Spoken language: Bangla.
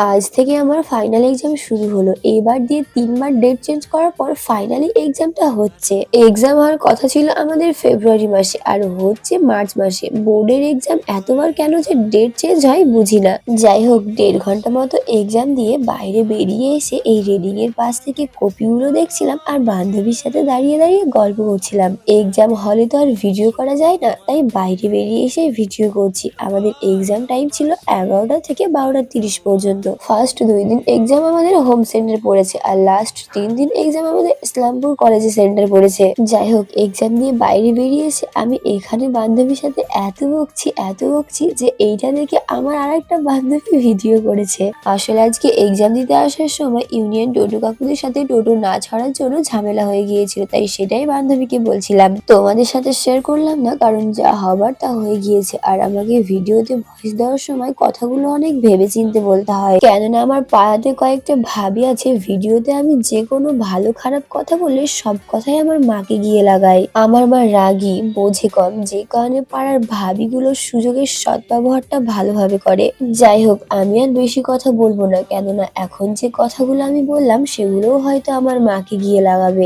আজ থেকে আমার ফাইনাল এক্সাম শুরু হলো। এবার দিয়ে ৩ বার ডেট চেঞ্জ করার পর ফাইনালি এক্সামটা হচ্ছে। এক্সাম হওয়ার কথা ছিল আমাদের ফেব্রুয়ারি মাসে আর হচ্ছে মার্চ মাসে। বোর্ডের এক্সাম এতবার কেন যে ডেট চেঞ্জ হয় বুঝি না। যাই হোক ১.৫ ঘন্টা মতো এক্সাম দিয়ে বাইরে বেরিয়ে এসে এই রেলিং এর পাশ থেকে কপিগুলো দেখছিলাম আর বান্ধবীর সাথে দাঁড়িয়ে দাঁড়িয়ে গল্প করছিলাম। এক্সাম হলে তো আর ভিডিও করা যায় না, তাই বাইরে বেরিয়ে এসে ভিডিও করছি। আমাদের এক্সাম টাইম ছিল ১১টা থেকে ১২:৩০ পর্যন্ত। ফার্স্ট ২ দিন এক্সাম আমাদের হোম সেন্টার পড়েছে আর লাস্ট ৩ দিন এক্সাম আমাদের ইসলামপুর কলেজে সেন্টার পড়েছে। যাই হোক এক্সাম দিয়ে বাইরে বেরিয়ে এসে আমি এখানে বান্ধবীর সাথে এত বকছি যে এইটা দেখে আমার আরেকটা বান্ধবী ভিডিও করেছে। আসলে আজকে এক্সাম দিতে আসার সময় ইউনিয়ন টোটো কাকুদের সাথে টোটো না ছাড়ার জন্য ঝামেলা হয়ে গিয়েছিল, তাই সেটাই বান্ধবীকে বলছিলাম। তোমাদের সাথে শেয়ার করলাম না কারণ যা হবার তা হয়ে গিয়েছে। আর আমাকে ভিডিওতে ভয়েস দেওয়ার সময় কথাগুলো অনেক ভেবেচিন্তে বলতে হয়, কেননা আমার পাড়াতে কয়েকটা ভাবি আছে। ভিডিওতে আমি যে কোনো ভালো খারাপ কথা বললে সব কথাই আমার মাকে গিয়ে লাগাই। আমার মা রাগী, বোঝে কম, যে কারণে পাড়ার ভাবিগুলোর সুযোগের সদ্ব্যবহারটা ভালোভাবে করে। যাই হোক আমি আর বেশি কথা বলবো না, কেননা এখন যে কথাগুলো আমি বললাম সেগুলোও হয়তো আমার মাকে গিয়ে লাগাবে।